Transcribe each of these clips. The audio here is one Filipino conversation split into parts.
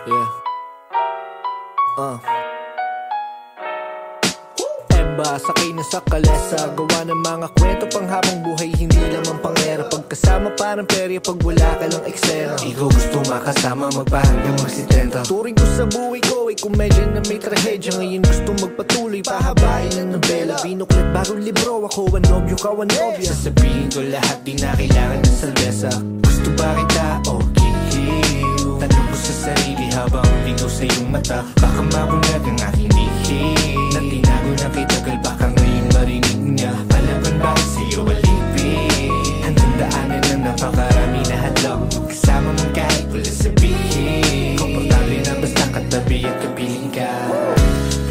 Yeah. Emba, sakay na sa kalesa. Gawa ng mga kwento pang habang buhay, hindi lamang pangera. Pagkasama parang perya, pag wala ka lang eksena. Ikaw gusto makasama, magpahanggang magsitenta. Turing ko sa buhay ko ay komedya na may trahedya. Ngayon gusto magpatuloy, pahabain ang nobela. Binuklat bagong libro, ako ang nobyo, ka ang nobya. Sasabihin ko lahat, di na kailangan ng salvesa. Gusto ba kita o kikiw? Tanong ko sa sarili habang ligaw sa iyong mata. Baka mabunyag ang aking lihim na tinago na kay tagal, baka ngayon marinig niya. Palaban ba sa'yo alipin? Hanggang daanan na napakarami na hadlang. Kasama mong kahit wala sabihin. Komportable na basta katabi at kapiling ka.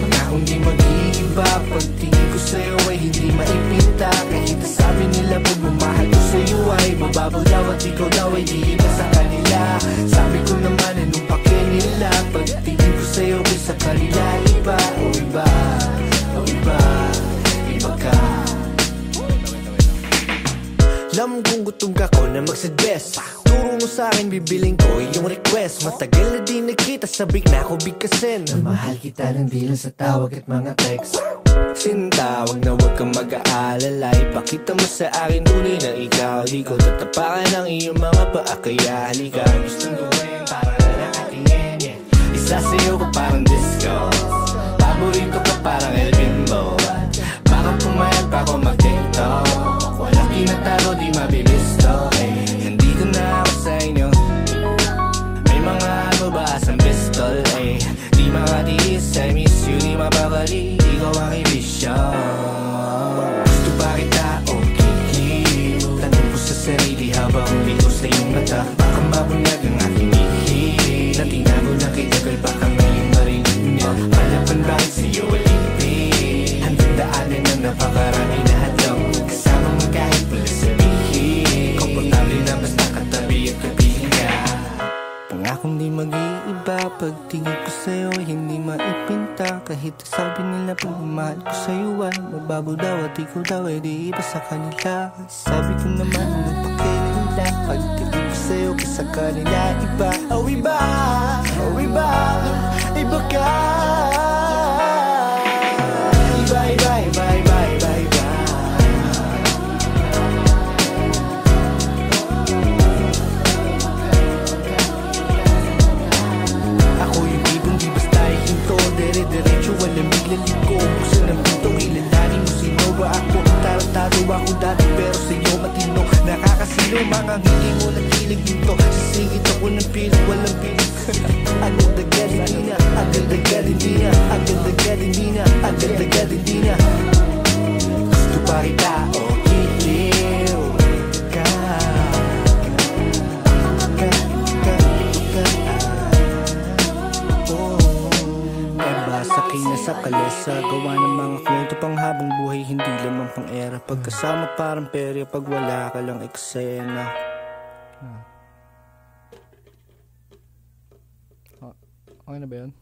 Pangakong di mag-iiba, pagtingin ko sa'yo ay hindi maipinta. Kahit sabi nila pagmamahal ko sa'yo ay mababaw daw at ikaw daw ay di iba sa kanila. Sabi ko naman anong pake nila, pagtingin ko sa'yo ay sa kanila iba. O iba, o iba, iba ka. Alam kong gutom ka ko na magsuggest. Turo mo sa'kin, bibiling ko yung request. Matagal na di nagkita, sabik na ako bigkasin. Mahal kita lang di lang sa tawag at mga text. Sinta, wag na wag kang mag-aalala. Ipakita mo sa akin tunay na ikaw. Di ko tatapakan ang iyong mga paa, kaya halika. Gustong gawin para na nakatingin, yeah. Isa sa'yo ko parang disco, paborito ka parang El Bimbo. Baka pumayag pa ako mag-tiktok. Walang tinatalo, di mabibisto, eh. Nandito na ako sa inyo. May mga ano ba asang pistol, eh. Di makatiis, I miss you, di mapakali. Ikaw ang ibisyo. Gusto ba kita o kikiw? Tanong ko sa sarili habang ligaw sa iyong mata. Baka mabunyag ang aking lihim na tinago na kay tagal, baka ngayon marinig niya. Palaban bakit sa'yo alipin? Hanggang daanan na napakarami na hadlang. Kasama mo kahit wala sabihin. Komportable na basta katabi at kapiling ka. Pangakong di mag-iiba, pagtingin ko sa'yo hindi maipinta. Kahit sabi nila pagmamahal ko sa'yo ay mababaw daw at ikaw daw ay di iba sa kanila. Sabi ko naman anong pake nila, pagtingin ko sa'yo sa kanila iba. Oh iba, oh iba, iba ka. Iba, iba, iba, iba, iba, iba. Ako yung ibang di basta ihinto, dere-derecho, walang biglaliko. Buksan ang pinto, kilalanin mo sino ba ako. Tarantado ako dati pero sa'yo matino. Nakakasilo, mga ngiti mo nagkilig dito. Sisingit ako ng pilit, walang pilit. Agad-agad hindi na, agad-agad hindi na, agad-agad hindi na, agad-agad hindi na. Gusto pa kita o kikiw ka. Emba, sakay na sa kalesa. Gawa ng mga kwento pang habang buhay, hindi lamang pang era. Pagkasama parang perya, pag wala ka lang eksena. Okay na ba yun?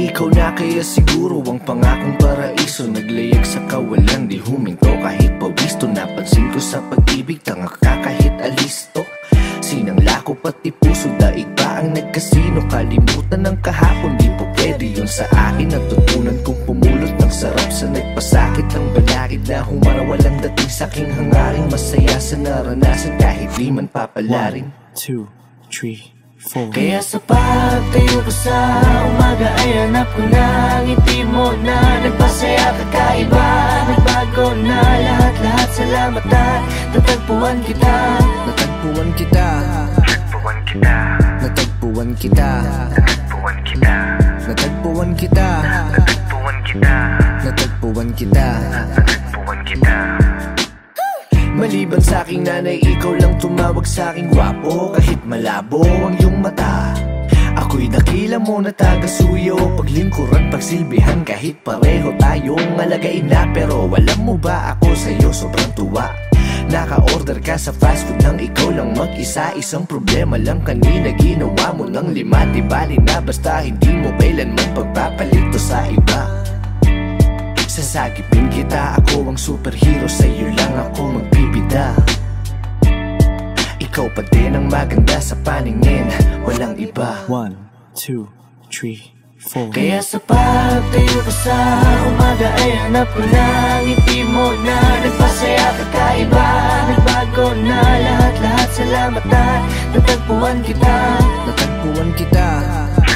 Ikaw na kaya siguro ang pangakong paraiso. Naglayag sa kawalan, di huminto kahit pawisto. Napansin ko sa pag-ibig, tanga ka kahit alisto. Sinangla ko pati puso, daig pa ang nagkasino. Kalimutan ng kahapon, di po pwede yun sa akin. Natutunan kong pumulot ng sarap sa nagpasakit. Ang balakid na humara, walang dating saking hangaring. Masaya sa naranasan kahit di man papalarin. 1, 2, 3, 4. Kaya sa pagtayo ko sa umaga ay hanap ko na ang ngiti mo na nagpasaya kakaiba. Nagbago na lahat-lahat, salamat at natagpuan kita. Natagpuan kita, Natagpuan kita, natagpuan kita, natagpuan kita, natagpuan kita, natagpuan kita, natagpuan kita, natagpuan kita. Maliban sa aking nanay, ikaw lang tumawag sa aking gwapo. Kahit malabo ang iyong mata, ako'y Ako'y dakila mo na taga-suyo, paglingkuran, pagsilbihan, kahit pareho tayong alagay na. Pero alam mo ba ako sa'yo sobrang tuwa. Naka-order ka sa fast food nang ikaw lang mag-isa. Isang problema lang kanina, ginawa mo ng 5. Di bali na basta hindi mo kailanman pagpapalito sa iba. Sasagipin kita, ako ang superhero, sa'yo lang ako magbibida. Ikaw pa din ang maganda sa paningin, walang iba. 1, 2, 3, 4. Kaya sa pagtayo ko sa umaga ay hanap ko na ngiti mo na nagpasaya kakaiba. Nagbago na lahat-lahat, salamat at natagpuan kita. Natagpuan kita,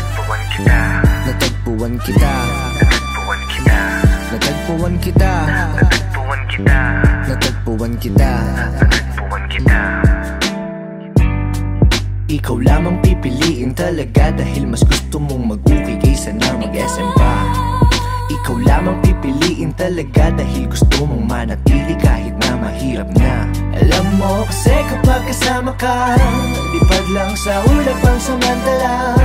natagpuan kita, natagpuan kita, natagpuan kita. Ikaw lamang pipiliin talaga dahil mas gusto mong mag-uki kaysa na mag-SM pa. Ikaw lamang pipiliin talaga dahil gusto mong manatili kahit na mahirap na. Alam mo kasi kapag kasama ka, lipad lang sa ulap ang samantala.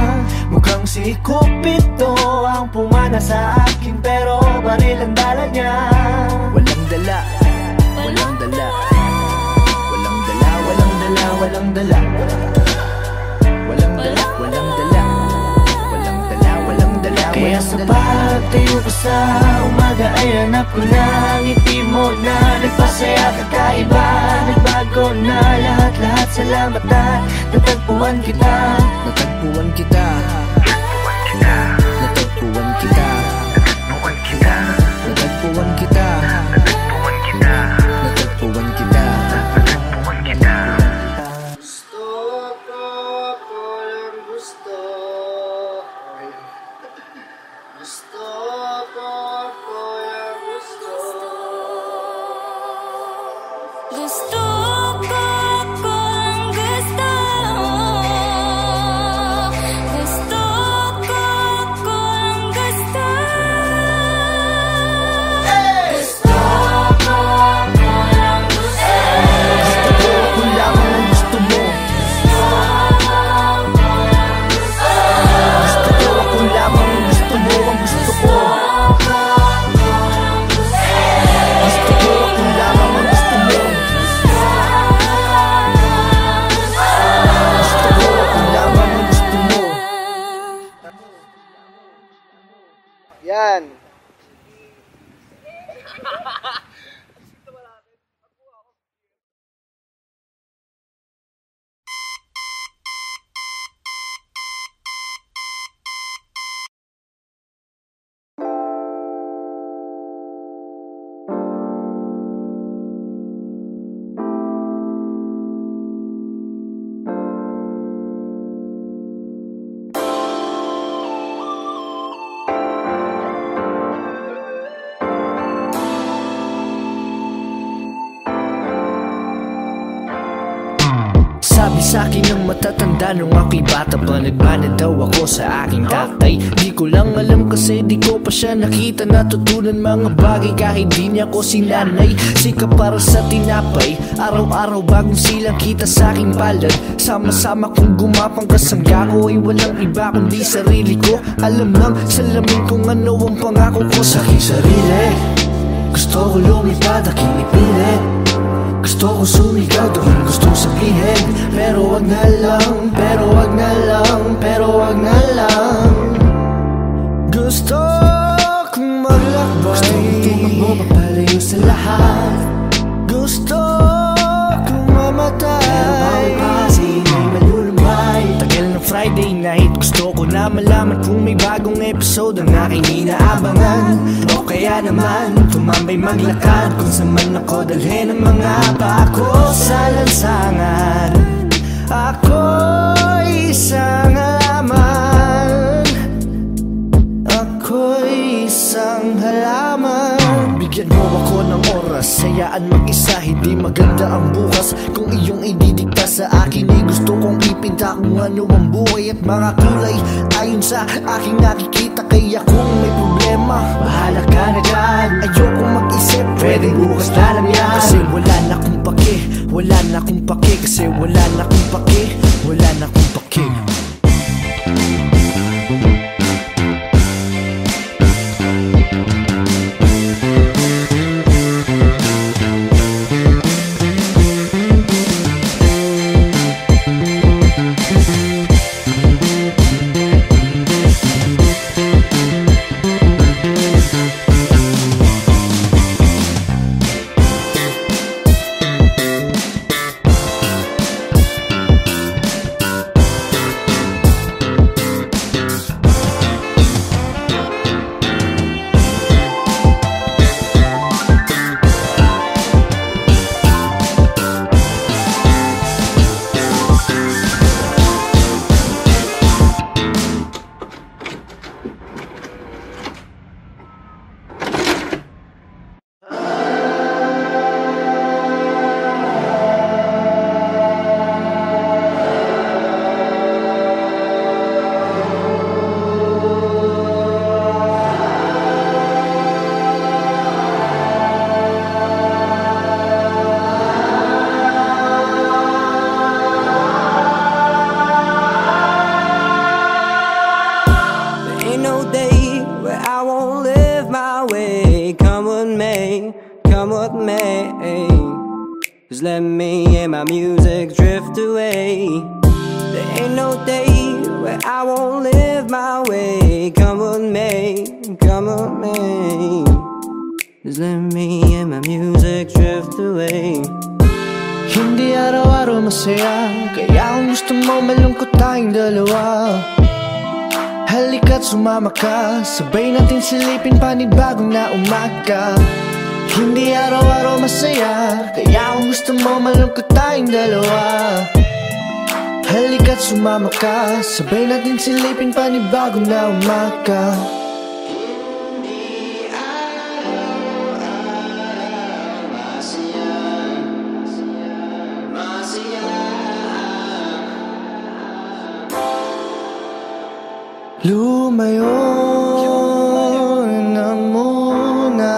Mukhang si Cupido ang pumana sa akin, pero baril ang dala niya. Walang dala, walang dala, walang dala, walang dala, walang dala. Walang dala, walang dala, walang dala, walang dala. Kaya sa pagtayo ko sa umaga ay hanap ko na ngiti mo na nagpasaya kakaiba. Nagbago na lahat-lahat, salamat at natagpuan kita. Natagpuan kita, natagpuan kita, natagpuan kita, natagpuan kita. Yan. Sabi sa'kin ng matatanda nung ako'y bata pa, nagmana daw ako sa aking tatay. Di ko lang alam kasi di ko pa siya nakita, natutunan mga bagay kahit di niya ko sinanay. Sika para sa tinapay, araw-araw bagong silang kita sa aking palad. Sama-sama kong gumapang kasangga ko ay walang iba kundi sarili ko. Alam lang salamin kung ano ang pangako ko sa aking sarili. Gusto ko lumipad, aking ipilit. Gusto ko sumigaw doon gustong sabihin, pero wag na lang, pero wag na lang, pero wag na lang. Gusto kong maglakbay, gusto kong tumakbo papalayo sa lahat. Gusto kong mamatay, pero bawal pa kasi may malulumbay. Tagal ng Friday night, gusto ko na malaman kung may bagong episode ang aking inaabangan. O kaya naman tumambay maglakad kung saan man ako dalhin ang mga pako sa lansangan. Ako'y isang halaman, ako'y isang halaman. Bigyan mo ako ng oras, hayaan mag-isa, hindi maganda ang bukas. Kung iyong ididikta sa akin ay gusto kong ipinta kung ano ang buhay at mga kulay ayon sa aking nakikita. Kaya kung may problema, bahala ka na dyan. Ayoko mag-isip, pwedeng bukas na lang yan. Kasi wala na akong pake, wala na akong pake. Kasi wala na akong pake, wala na akong pake. music drift away. There ain't no day where I won't live my way. Come with me, come with me. Just let me and my music drift away. Hindi araw-araw masaya, kaya kung gusto mo malungkot tayong dalawa. Halika't sumama ka, sabay natin silipin panibagong na umaga. Hindi araw-araw masaya, kaya kung gusto mo malungkot tayong dalawa. Halika't sumama ka, sabay natin silipin panibagong na umaga. Lumayo na muna.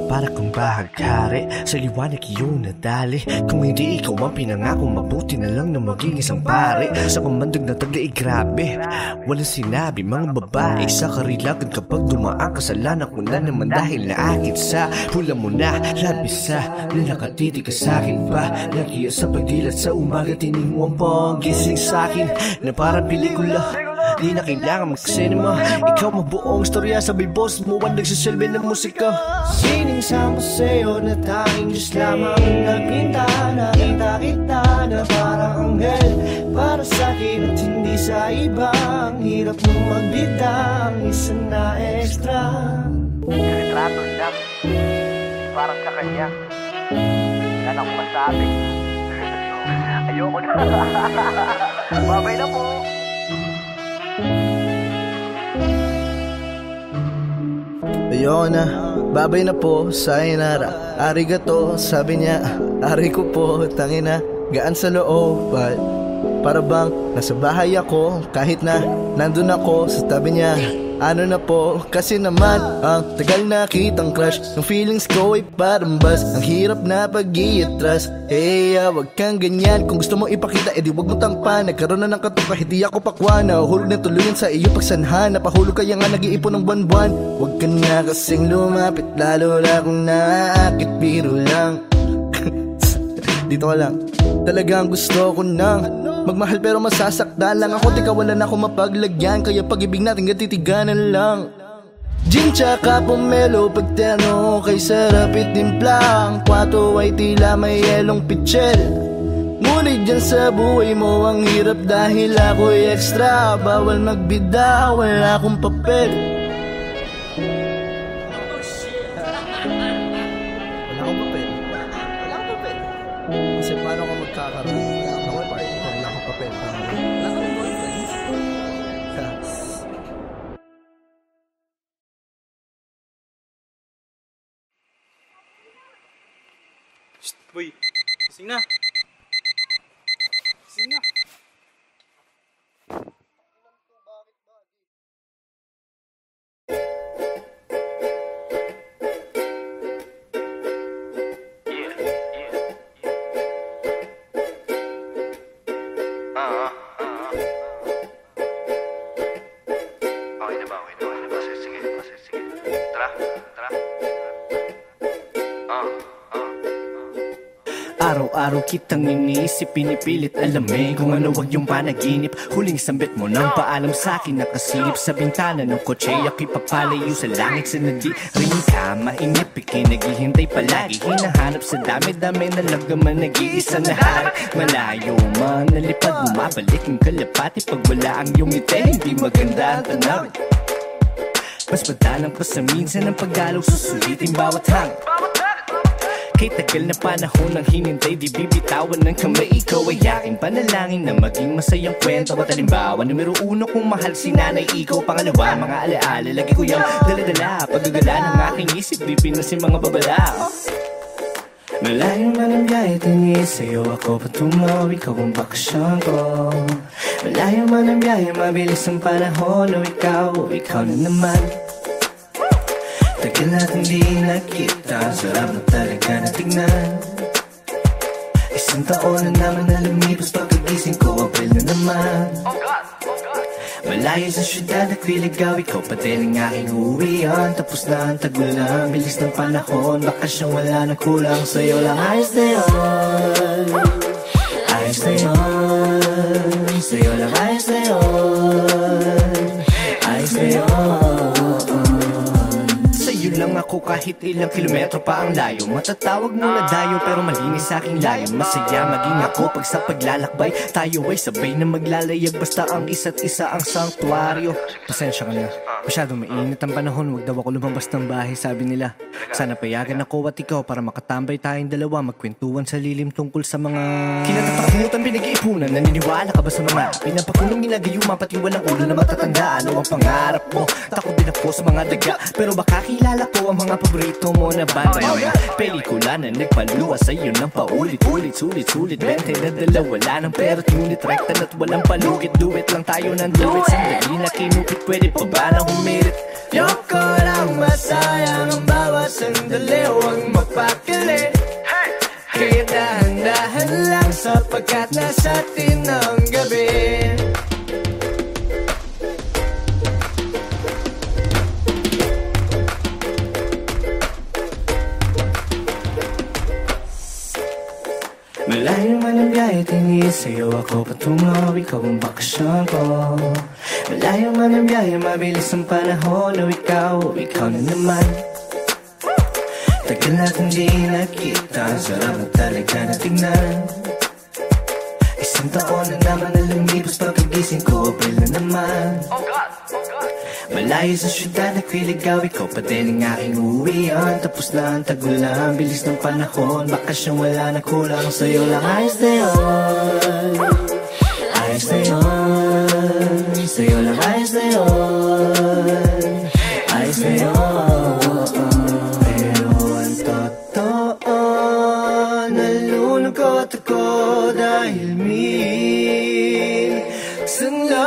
Para kang bahagkari, sa liwanag iyong nadali. Kung hindi ikaw ang pinangako, mabuti na lang na maging isang pare. Sa kamandag na taglay, grabe, walang sinabi mga babae sa karilagan. Kapag dumaan kasalanan ko na naman dahil naakit sa hula mo na labis sa nakatiti ka sa'kin pa. Nagiya sa pagdilat sa umaga, tiningwang po ang gising sa'kin na parang pelikula. Di na kailangan mag-cinema, ikaw mabuong storya, sabay boss mo ang nagsisilbi ng musika. Siningsama sa'yo na tanging Diyos lamang nagpinta. Nakita kita na parang anghel para sa'kin at hindi sa iba. Ang hirap mo magbida, ang isa na extra. Retrato lang, parang sa kanya. Wala na akong masabi. Ayoko na. Babay na po. Ayoko na, babay na po, sayonara. Arigato, sabi niya, ari ko po, tangina. Gaan sa loob, para bang nasa bahay ako. Kahit na nandun ako sa tabi niya. Ano na po, kasi naman ang tagal na kitang crush. Yung feelings ko ay parang bus, ang hirap na pag-i-atras. Wag kang ganyan, kung gusto mo ipakita, edi wag mo tangpan. Nagkaroon na ng katupa, hindi ako pakwa. Nahuhulog na tuluyan sa iyo pagsanhan. Napahulog kaya nga nag-iipon ng buwan-buwan. Wag ka na kasing lumapit, lalo na kung naakit, biro lang. Dito ka lang. Talagang gusto ko nang magmahal pero masasaktan lang ako. Di kawalan ako mapaglagyan, kaya pag-ibig natin gatitiganan lang. Gin tsaka pomelo, pagterno kay sarap itimplang. Kwato ay tila may yelong pitchel. Ngunit dyan sa buhay mo ang hirap dahil ako'y extra. Bawal magbida, wala akong papel. Wala akong papel. Wala akong papel. Kasi paano ka magkakaroon? Wala akong papel. Wala akong boyfriend. Boy, gising na. Gising na. Araw-araw kitang iniisip, pinipilit alamin kung ano wag yung panaginip. Huling sambit mo nang paalam sa'kin, nakasilip sa bintana ng kotse. Ako'y papalayo sa langit, sa nadi rin ka mainip, ikinaghihintay palagi. Hinahanap sa dami-dami na lagaman, nag-iisa na harap. Malayo man, nalipad, bumabalik ang kalapati. Pag wala ang iyong ngiti, hindi maganda ang tanawin. Mas madalang pa sa minsan ang paggalaw, susulitin bawat hang. Kay tagal na panahon ng hinintay, di bibitawan ng kamay. Ikaw ay aking panalangin na maging masayang kwento. At halimbawa, numero 1 kung mahal si nanay, ikaw. Pangalawa, mga alaala, lagi ko yung daladala. Paggagala ng aking isip, di pinasin mga babala. Malayo man ang biyahe, tingis sa'yo ako patungo. Ikaw ang bakasyon ko. Malayo man ang biyahe, mabilis ang panahon. O ikaw na naman. Tagal natin di nakita, sarap na talaga na tignan. Isang taon na naman na lumipas, pagkagising ko, April na naman. Malayo sa syudad, nagliligaw, ikaw pa din ang aking uwian. Tapos na ang tagulan, bilis ng panahon, bakasyong wala na kulang. Sa'yo lang ayos na yun, ayos na yun. Sa'yo lang ayos na yun, ayos na yun. Sa'yo lang ako kahit ilang kilometro pa ang layo. Matatawag mo na dayo pero malinis sa aking layo. Masaya maging ako pag sa paglalakbay tayo ay sabay na maglalayag. Basta ang isa't isa ang sanktuaryo. Pasensya ka na, masyadong mainit ang panahon. Huwag daw ako lumabas ng bahay, sabi nila. Sana payagan ako at ikaw para makatambay tayong dalawa, magkwentuhan sa lilim tungkol sa mga kinatatakutan, pinag-iipunan. Naniniwala ka ba sa mga pinapakulong ginagayuma, pati walang ulo na matatanda? Ano ang pangarap mo? Takot din ako sa mga daga, pero baka kilala ko ang mga paborito mo na banda. Pelikula na nagpaluwa sa'yo ng paulit-ulit, sulit-sulit 20 na dala, wala ng pera't ngunit rekta na't walang palugit. Duet lang tayo ng duet, sandali na kinupit, pwede pa ba na humirit? Yoko lang masayang ang bawat sandali, huwag magpakili. Kaya dahan-dahan lang sapagkat nasa atin ang gabi. Malayo man ang biyahe, tingis sa'yo ako patungo. Ikaw ang bakasyon ko. Malayo man ang biyahe, mabilis ang panahon. O ikaw na naman. Tagal natin di nakita, sarap na talaga na tignan. Isang taon na naman na lumipas, pagkagising ko, April na naman. Malayo sa syudad, nagliligaw, ikaw pa din ang aking uwian. Tapos na ang tagulan, bilis ng panahon, bakasyong wala na kulang. Sa'yo lang ayos na yun, ayos na yun. Sa'yo lang ayos na yun, ayos na yun. Pero ang totoo, nalulungkot ako dahil minsan lang.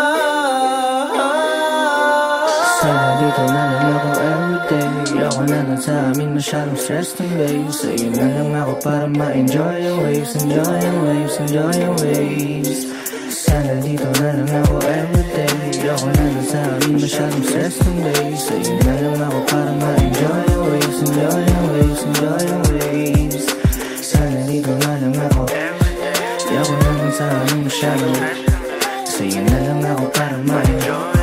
Sana dito na lang ako everyday. Ayoko na lang sa amin masyadong stress ng waves. Sa'yo na lang ako para ma-enjoy yung waves. Enjoy yung waves, enjoy yung waves. Sana dito na lang ako everyday. Ayoko na lang sa amin masyadong stress ng waves. Sa'yo na lang ako para ma-enjoy yung waves. Enjoy yung waves, enjoy yung waves. Sana dito na lang ako. Ayoko na lang sa amin masyadong. Sa'yo na lang ako para ma-enjoy.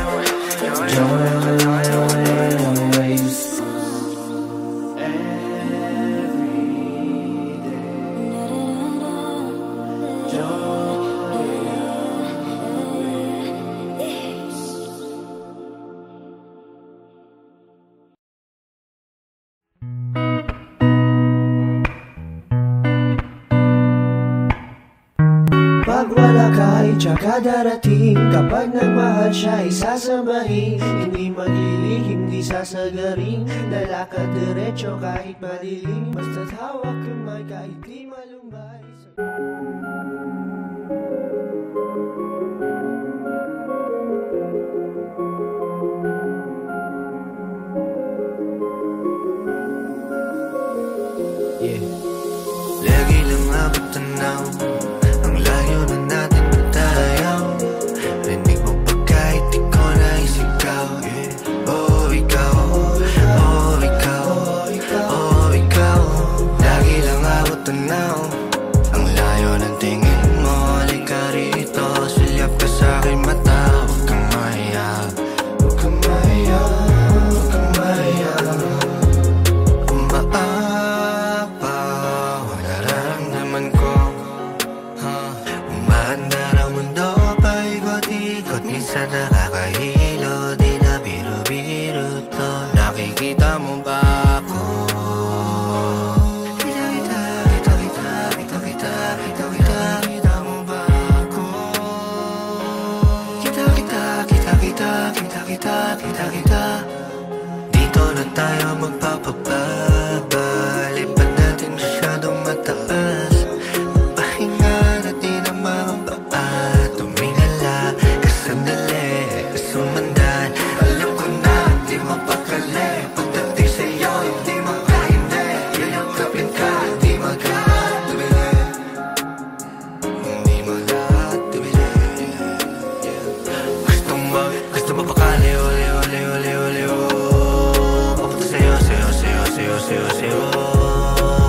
Pag wala ka ay tsaka darating. Kapag nagmahal siya ay sasambahin. Hindi maglilihim, di sasagaring. Lalakad diretso kahit madilim. Basta't hawak kamay kahit di malumbay. Yeah. Lagi lang abot tanaw. Ang minsan nakakahilo, di na biro-biro to. Nakikita mo ba ako? Kita mo ba ako? Kita. Dito na tayo magpapababa. Lipad natin masyadong mataas. Pahinga na di na mababa. Tumingala ka sandali, sumandan. Alam ko na di mapakali. Pagdating sa'yo hindi makahindi. Yayakapin ka, di magkatubili. Hindi magkatubili. Gusto mo pakali, uli. Sayo.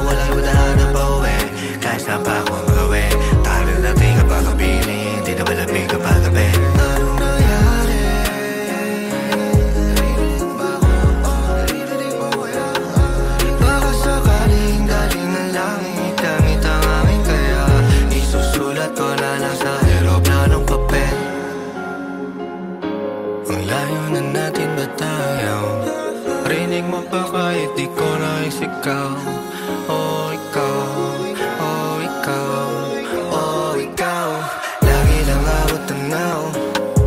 Walang madahan pa uwi. Kahit saan pa ako magawin. Tayo natin kapag kapiling. Di na malamig kapag gabi. Anong nangyari? Naririnig ba ako? Naririnig mo kaya? Baka sakaling galing ng langit. Gamit ang aking kaya isusulat ko na lang sa aeroplanong papel. Ang layo na natin ba tayo? Rinig mo pa kahit di ko na isigaw. Oh, ikaw lagi lang ako tanaw.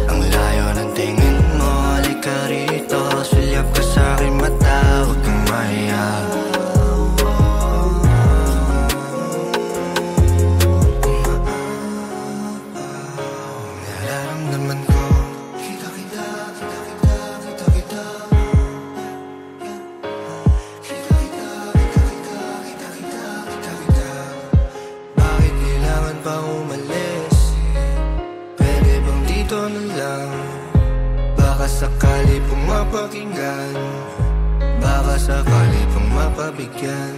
Ang layo ng tingin mo. Halika rito, sulyap ka sa'king mata. Huwag kang mahiya. Nararamdaman ko. Kita. Bakit kailangan pa umalis? Pwede bang dito na lang? Baka sakali pong mapakinggan. Baka sakali pong mapabigyan.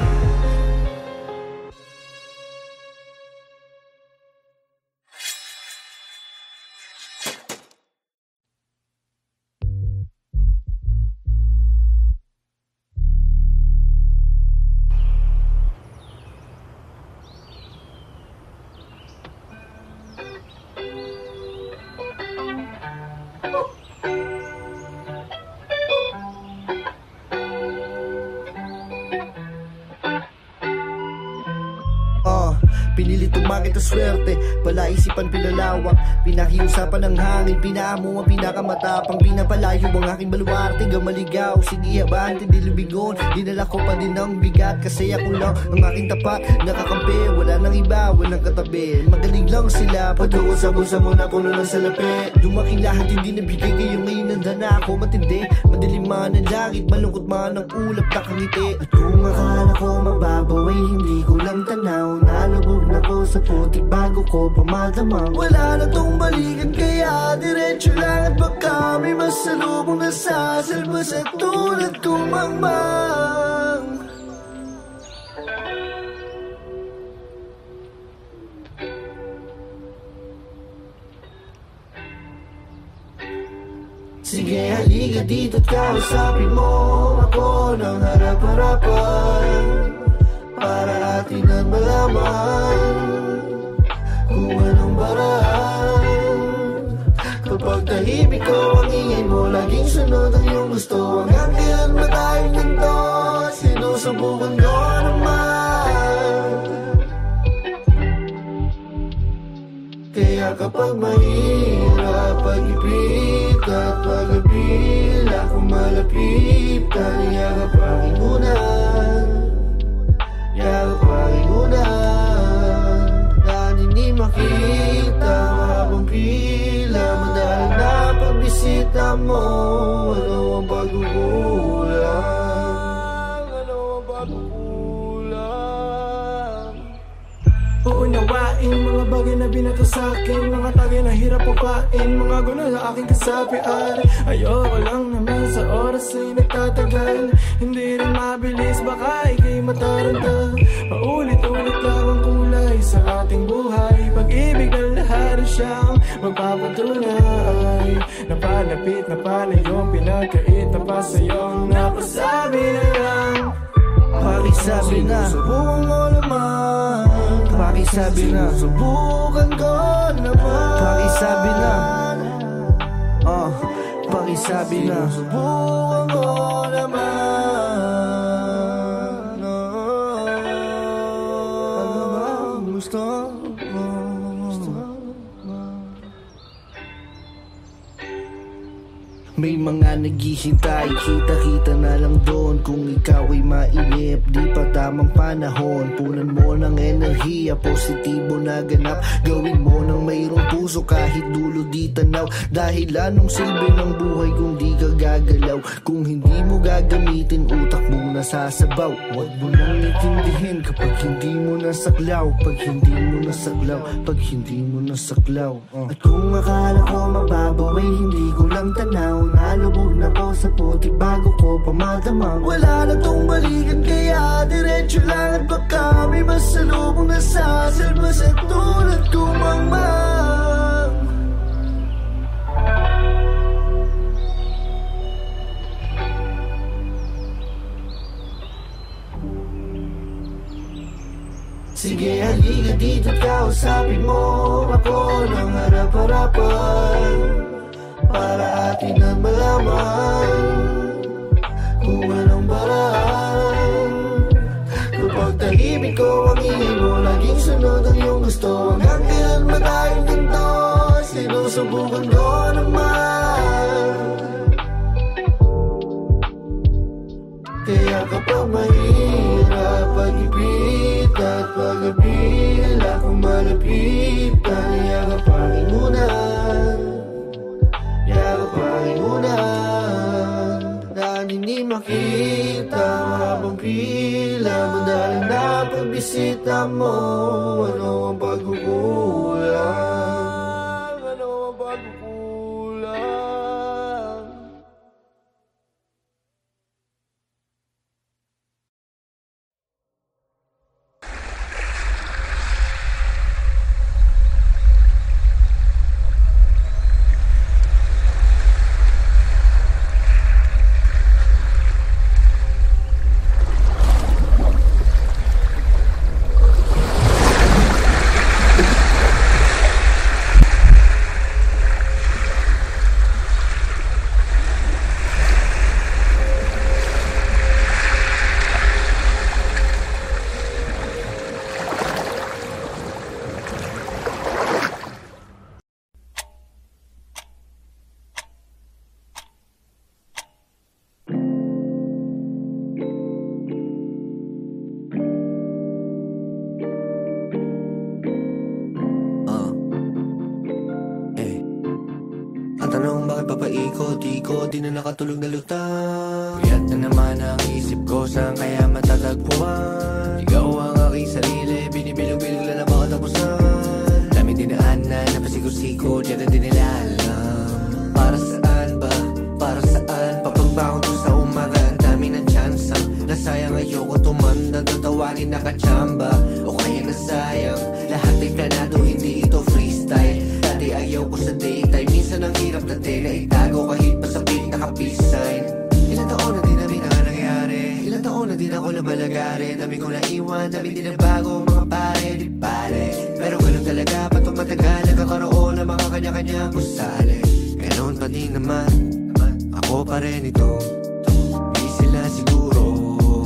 Pinilit tumakit ang swerte, palaisipan pinalawak. Pinakiusapan ng hangin, pinaamo ang pinakamatapang. Pinapalayo ang aking baluarte, gamaligaw. Sige abante, di lubigon. Dinala ko pa din ang bigat, kasi ako lang ang aking tapat. Nakakampi, wala nang iba, walang katabi. Magaling lang sila, pag-uusap-usap mo na puno ng salapi. Dumaking lahat, hindi nabigay kayo ngayon. Nandana ako matindi, madilim man ang langit, malungkot man ang ulap na kangiti. At kung akala ko mababaw ay hindi ko lang tanaw. Nalubog na ko sa putik bago ko pamadamang. Wala na tong balikan kaya diretso lang. At baka may masalubong na sasalba sa tulad kong mangmang. Sige halika dito at kausapin mo ako ng harap-harapan, para atin ang malaman kung anong paraan. Kapag tahimik ko ang ingay mo, laging sunod ang iyong gusto. Hanggang kailan ba tayong ganito? Sinusubukan ko naman. Kaya kapag mahirap pag-ipit at pag-apila, kung malapit taliyakap ang ingunan. Yakap ang ingunan na hindi makita habang pila. Madalang na pagbisita mo, ano ang pagkukulang? Ano ang pagkukulang? Uunawain mga bagay na binato sa'kin, mga tagay na hirap upain, mga guna sa aking kasapian. Ayoko lang naman sa oras ay nagtatagal, hindi rin mabilis, baka ikay mataranta. Paulit-ulit lang ang kulay sa ating buhay, pag-ibig na lahat ay siyang magpapatunay. Napalapit na palayong pinagkaita pa sa'yong napasabi na lang. Pakisabi na, subukan mo naman. Pakisabi na, subukan ko naman. Pakisabi na, sabi na subukan ko naman. Ano ba gusto mo? May mga naghihintay, kita-kita na lang doon. Kung ikaw ay mainip, di pa tamang panahon. Punan mo ng enerhiya, positibo na ganap. Gawin mo ng mayroong puso kahit dulo di tanaw. Dahil anong silbi ng buhay kung di ka gagalaw? Kung hindi mo gagamitin, utak mo nasasabaw. Huwag mo nang itindihin kapag hindi mo nasaklaw. Pag hindi mo nasaklaw, pag hindi mo nasaklaw. At kung akala ko mababaw ay hindi ko lang tanaw. Nalubog na ko sa putik bago ko pamadamang. Wala na tong balikan kaya diretso lang. At baka may masalubong na sasalba sa tulad ko mangmang. Sige halika dito at kausapin mo ako ng harap-harapan, para atin na malaman kung anong paraan. Kapag tahimik ko ang hingin mo, laging sunod ang iyong gusto. Hanggang kailan ba tayong ganito? Sinusubukan ko naman. Kaya kapag mahirap pag-ibig at pag-abila, kung malapitan, yakapangin muna. Yakapangin muna. Dahil hindi makita habang pila, madaling na pagbisita mo. Ano ang pagkukulang? Ano ang pagkukulang? Tanong bakit papaikot-ikot, di na nakatulog na lutang. Puyat na naman ang isip ko, saan kaya matatagpuan? Ikaw ang aking sarili, binibilog-bilog lang na makatapusan. Daming dinaanan, napasigo-sigo, di na din nila alam. Para saan ba? Para saan? Papagbangon ko sa umaga, ang dami ng tsansa. Nasayang ayoko tumanda, tatawagin nakachamba. O kaya nasayang, lahat ay planado, hindi ito freestyle. Dati ayaw ko sa daytime, minsan ang hirap dati na itago kahit pa sa beat naka-peace sign. Ilang taon na din namin ang nangyari, ilang taon na din ako lumalagari. Dami kong naiwan, dami din na bago, mga pare, di pare. Pero ganun talaga, patong matagal, nagkakaroon ng mga kanya-kanya kusali. Ganon pa din naman, ako pa rin ito. Di sila siguro,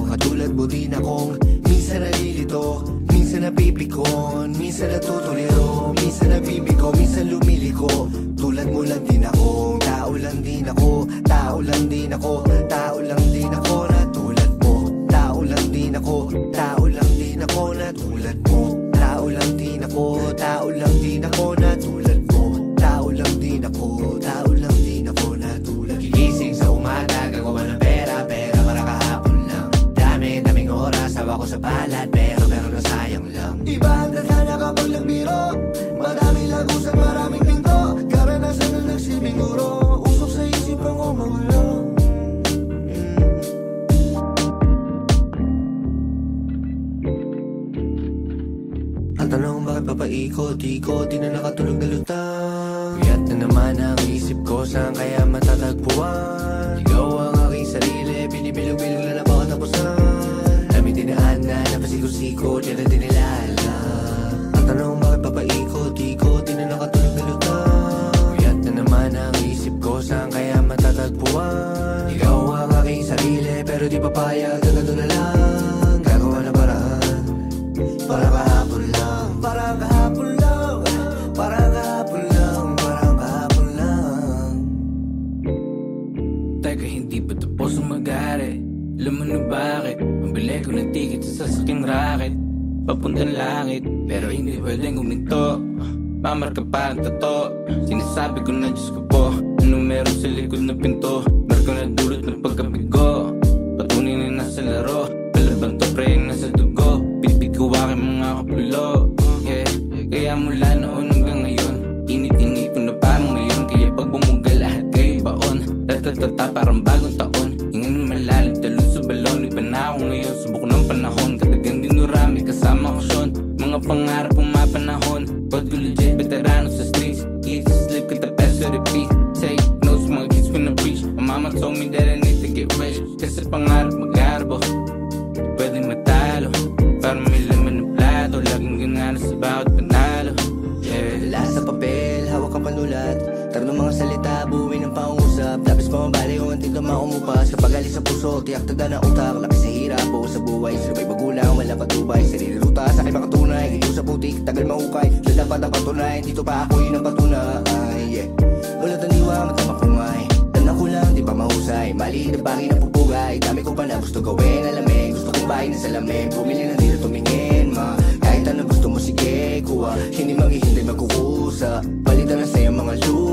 katulad mo din akong minsan nalilito, minsan napipikon, minsan natutuliro, minsan nabibigo, minsan lumiliko. Tulad mo lang din ako, tao lang din ako, tao lang din ako, tao lang din ako na tulad mo. Tao lang din ako, tao lang din ako na tulad mo. Tao lang din ako, tao lang din ako na tulad mo. Tao lang din ako, tao lang din ako na tulad mo. Gigising sa umaga, gagawa ng pera para kahapon lang. Daming oras, hawa ko sa palad, pero nasayang lang. Iba ang tadhana kapag nagbiro, madaming lagusan, maraming pinto. Karanasan na nagsilbing guro, usok sa isipan ko magulo. Ang tanong bakit papaikot-ikot, di na nakatulog na lutang. Puyat na naman ang isip ko, saan kaya matatagpuan? Ikaw ang aking sarili, binibilog-bilog lang na makatapusan. Dami dinaanan, napasigo-sigo, di na din nila alam. Ang tanong bakit papaikot-ikot, di na nakatulog na lutang. Puyat na naman ang isip ko, saan kaya matatagpuan? papayag na ganun na lang, gagawa na paraan. Parang kahapon lang, parang kahapon lang, parang kahapon lang, parang kahapon lang. Teka, hindi ba tapos ang mag-aari? Alam mo na bakit? Mabili ko ng ticket sa sasaking racket papuntang langit, pero hindi pwedeng guminto. Mamarka pa ang totoo. Sinasabi ko na Diyos ko po, anong meron sa likod na pinto? Marko na dulot ng pagkabigo, patunay na nasa laro. Palaban to pre yung nasa dugo, bibig ko aking mga kapulo. Yeah, kaya mula noon hanggang ngayon, init-init ko na parang ngayon. Kaya pag bumuga lahat kayo baon, tatatata parang bagong taon. Hingin malalim talon sa balon, iba na ako ngayon. Subok ng panahon, katagang dinurami kasama ko Sean. Mga pangarap ang mapanahon, pag legit veterano sa streets. Eat, sleep, get the best of the beat. Take notes, mga kids finna preach. My mama told me that I need to get rich, kasi pangarap mag-arbo, pwedeng matalo, para may laman ng plato. Laging ganana sa bawat panalo. Yeah. Lahat sa papel, hawak ang panulat. Tarong mga salita, buuin ng pangusap. Lapis pa mabali o anting ka maumupas. Kapag alis sa puso, tiyak taga na utak. Laki sa hirap o sa buhay, sabay magulang, wala patubay. Sarili ruta, sa akin makatunay. Ito sa putik, tagal mahukay. Na dapat ang patunay, dito pa ako yun ang patunay. Yeah. Ulat ang diwa, matama kumay. Tanak ko lang, di pa mahusay. Maliit na bagay na pupugay. Dami ko pa na gusto gawin, alamig. Gusto kong bahay na salamin. Bumili na dito tumingin, ma. Kahit ano gusto mo, sige, kuha. Hindi maghihintay magkukusa. Palitan na sa'yo mga lupa.